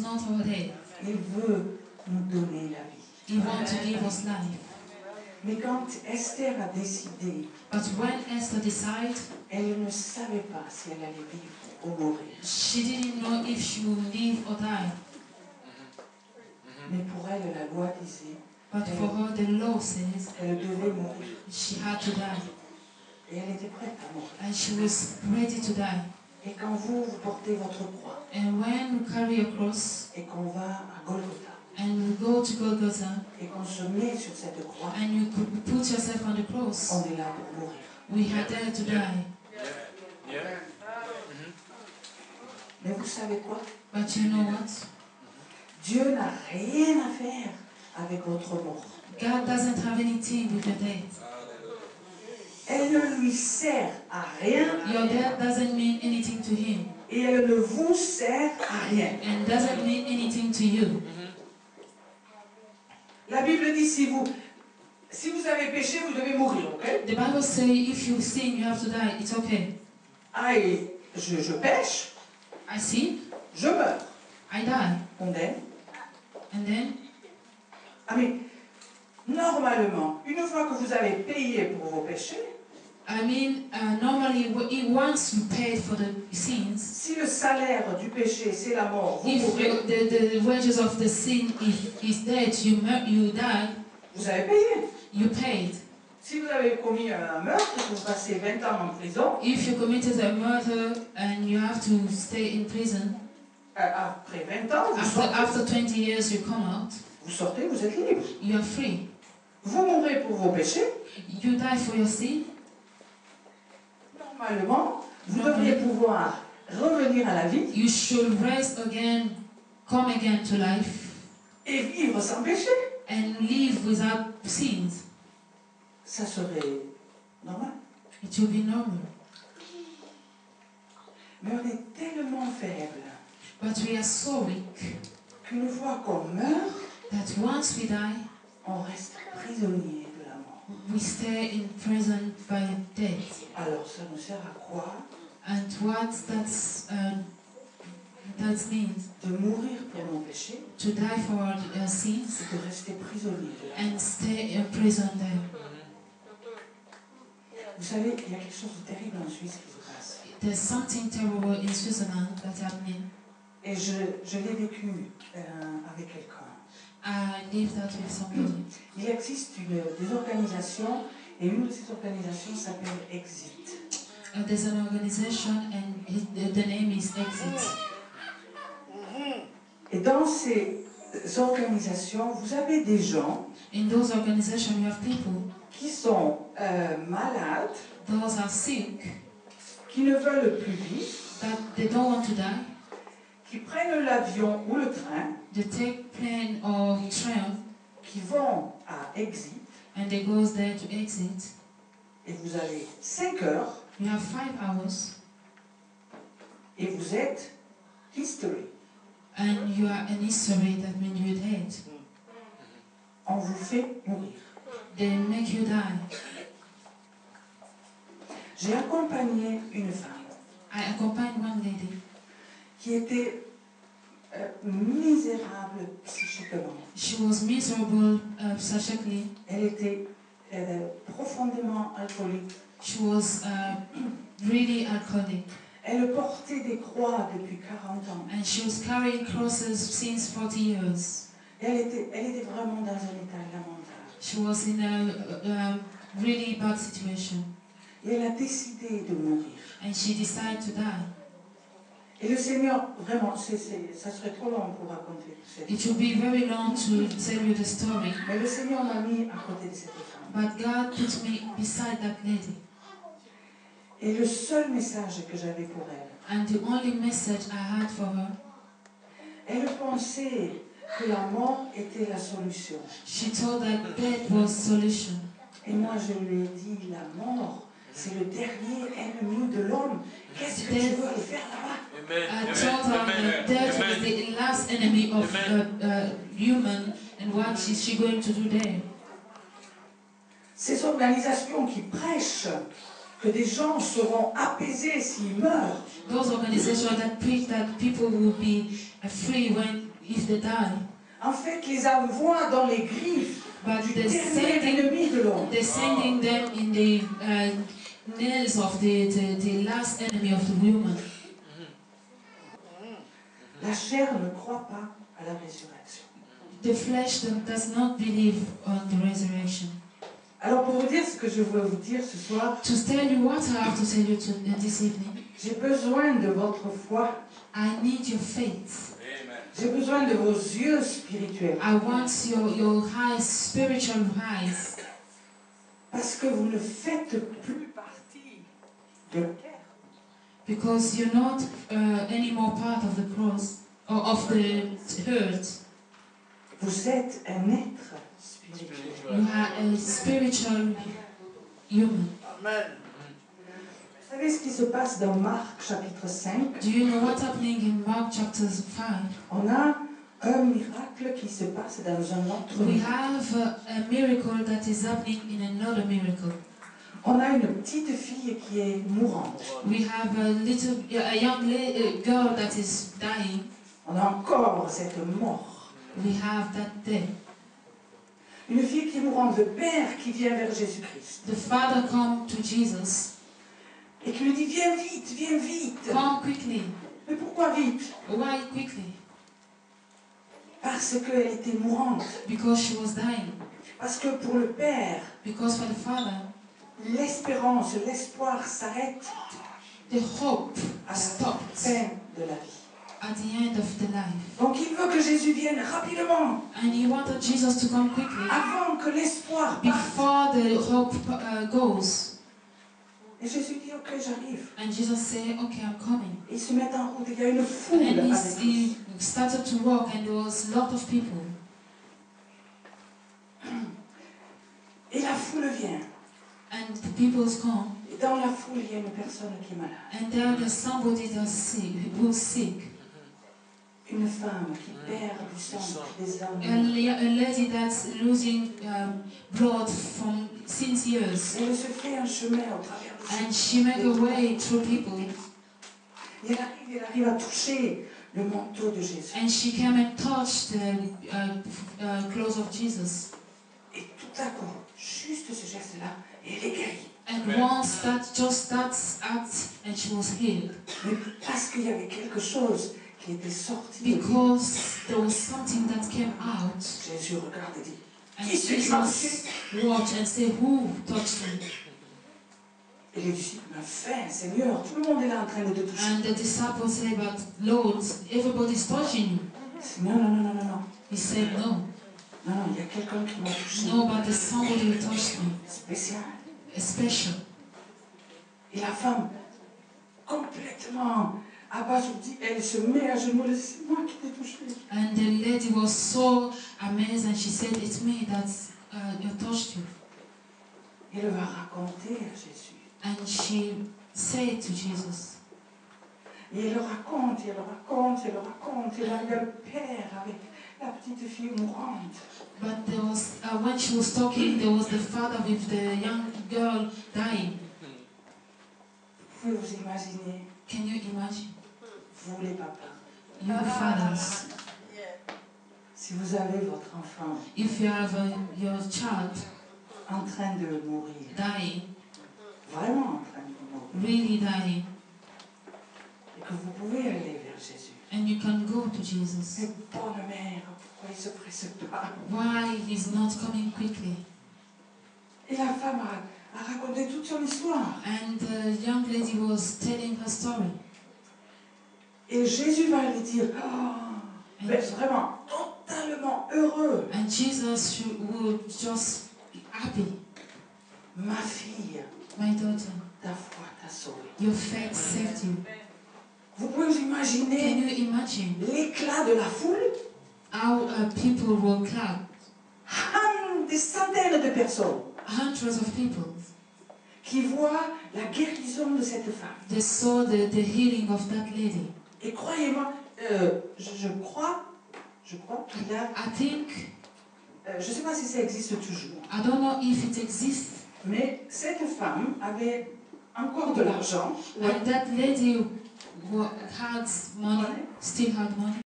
not our death. Il veut nous donner la vie. He wants to give us life. Mais quand Esther a décidé, But when Esther decided, elle ne savait pas si elle allait vivre ou mourir. she didn't know if she would live or die. Mais pour elle, la loi disait But for her, the law says qu'elle devait mourir. she had to die. Et elle était prête à mourir. And she was ready to die. Et quand vous portez votre croix And when you carry a cross et qu'on va à Golgotha and you go to Golgotha et qu'on se met sur cette croix, and you put yourself on the cross, on est là pour mourir. we are there to die. Mais vous savez quoi? But you know what? Dieu n'a rien à faire avec votre mort. God doesn't have anything with your death. Elle ne lui sert à rien Your death doesn't mean anything to him et elle ne vous sert à rien. and doesn't mean anything to you. La Bible dit si vous avez péché, vous devez mourir, ok? The Bible says if you sin, you have to die. It's okay. Ah, et je pêche, I sin, je meurs. I die. Condamne. And then, Ah, mais normalement, une fois que vous avez payé pour vos péchés, normally, once you pay for the sins, si le salaire du péché c'est la mort, vous if mourrez, the wages of the sin is death, you die, vous avez payé. you paid. Si vous avez commis un meurtre, vous passez 20 ans en prison, If you committed a murder and you have to stay in prison, après 20 ans, after 20 years you come out, vous sortez, vous êtes libre. you are free. Vous mourrez pour vos péchés. You die for your sin. Normalement, vous devriez pouvoir revenir à la vie You should rise again, come again to life, et vivre sans péché. and live without sins. Ça serait normal. It will be normal. Mais on est tellement faible But we are so weak qu'une fois qu'on meurt, that once we die, on reste prisonnier de la mort. we stay in prison by death. Alors ça nous sert à quoi? And what that means, De mourir pour nos péchés to die for our sins et de rester prisonnier de la mort. and stay in prison there. Vous savez, il y a quelque chose de terrible en Suisse qui se passe. There's something terrible in Switzerland that's happening. Et je l'ai vécu avec quelqu'un. I live that with somebody. Il existe des organisations, et une de ces organisations s'appelle Exit. There's an organization and the name is Exit. Et dans ces organisations, vous avez des gens In those organizations, you have people, qui sont malades, those are sick, qui ne veulent plus vivre, that they don't want to die. qui prennent l'avion ou le train, They take plane or train qui vont à Exit, and they goes there to Exit. et vous avez 5 heures, You have 5 hours et vous êtes history. and you are in history, that means you're dead. On vous fait mourir. They make you die. J'ai accompagné une femme I accompanied one lady qui était misérable psychiquement. She was miserable psychically. Elle était profondément alcoolique. She was really alcoholic. Elle portait des croix depuis 40 ans. And she was carrying crosses since 40 years. Elle était vraiment dans un état lamentable. She was in a really bad situation. Et elle a décidé de mourir. And she decided to die. Et le Seigneur, vraiment, ça serait trop long pour raconter cette It would be very long to tell you the story. Mais le Seigneur m'a mis à côté de cette femme. But God put me beside that lady. Et le seul message que j'avais pour elle, And the only message I had for her, elle pensait que la mort était la solution. she told that death was solution. Et moi, je lui ai dit, la mort, c'est le dernier ennemi de l'homme. Qu'est-ce que tu veux aller faire là-bas? I told her that death was the last enemy of human, and what is she going to do there? Ces organisations qui prêchent que des gens seront apaisés s'ils meurent. Those organizations that preach that people will be free when if they die. En fait, les envoie dans les griffes But du dernier ennemi de l'homme. they're sending them in the nails of the last enemy of the woman. La chair ne croit pas à la résurrection. The flesh does not believe on the resurrection. Alors pour vous dire ce que je veux vous dire ce soir, To tell you what I have to tell you this evening, j'ai besoin de votre foi. I need your faith. J'ai besoin de vos yeux spirituels. I want your eyes, spiritual eyes. Parce que vous ne faites plus partie de la terre. Because you're not anymore part of the cross, or of the earth. Vous êtes un être spirituel. You are a spiritual human. Amen. Vous savez ce qui se passe dans Marc chapitre 5? Do you know what's happening in Mark chapter 5? On a un miracle qui se passe dans un autre We miracle. have a miracle that is happening in another miracle. On a une petite fille qui est mourante. We have a young girl that is dying. On a encore cette mort. We have that death. Une fille qui est mourante, le Père qui vient vers Jésus-Christ. The father come to Jesus. Et qui lui dit, viens vite, viens vite. Come quickly. Mais pourquoi vite? Why quickly? Parce qu'elle était mourante. Because she was dying. Parce que pour le Père, Because for the father, l'espérance, l'espoir s'arrête the hope à la stopped fin de la vie. at the end of the life. Donc il veut que Jésus vienne rapidement, And he wanted Jesus to come quickly avant que l'espoir parte. before the hope goes. Et Jésus dit, ok, j'arrive. And Jesus said, okay, I'm coming. Et ils se mettent en route, il y a une foule And avec lui. he started to walk, and there was a lot of people. Et la foule vient. And the people come. Et dans la foule, il y a une personne qui est malade. And there's somebody that's sick, who's sick. Une femme qui perd du sang des A hommes. lady that's losing blood from since years. Et elle se fait un chemin au travers de And she make a way through people. Et elle arrive à toucher le manteau de Jésus. And she came and touched the clothes of Jesus. Et tout à coup, juste ce geste-là, elle est guérie. And once that act, and she was healed. Mais parce qu'il y avait quelque chose qui était sorti de lui. Because there was something that came out. Jésus regarde et dit, And qui c'est qui m'a touché? Jesus watched and said, who touched me? Et les disciples, mais enfin, Seigneur, tout le monde est là en train de te toucher. And the disciples said, but Lord, everybody's touching you. Non, non, non, non, non, non. He said, no. Non, non, il y a quelqu'un qui m'a touché. No, but there's somebody who touched me. Spécial. Special. Et la femme, complètement abasourdie, elle se met à genoux, elle dit, c'est moi qui t'ai touché. And the lady was so amazed, and she said, it's me that touched you. Et elle va raconter à Jésus. And she said to Jesus. Et elle raconte, et elle raconte, et elle raconte. Et là, il y a le père avec la petite fille mourante. But there was, when she was talking, there was the father with the young girl dying. Vous pouvez vous imaginer, Can you imagine? vous les papas, You fathers, si vous avez votre enfant if you have your child en train de mourir, dying, vraiment en train de mourir, really dying, et que vous pouvez aller vers Jésus. and you can go to Jesus. Cette bonne mère, pourquoi il ne se presse pas? Why he's not coming quickly? Et la femme a raconté toute son histoire. And the young lady was telling her story. Et Jésus va lui dire, oh, mais vraiment totalement heureux. And Jesus would just be happy. Ma fille, My daughter, ta foi t'a sauvée. your faith saved you. Vous pouvez vous Can imaginer you imagine l'éclat de la foule? how people will clap? Des centaines de personnes Hundreds of people. qui voient la guérison de cette femme. They saw the healing of that lady. Et croyez-moi, je crois qu'il a, I think, je ne sais pas si ça existe toujours, I don't know if it exists, mais cette femme avait encore de l'argent. and that lady had money, still had money.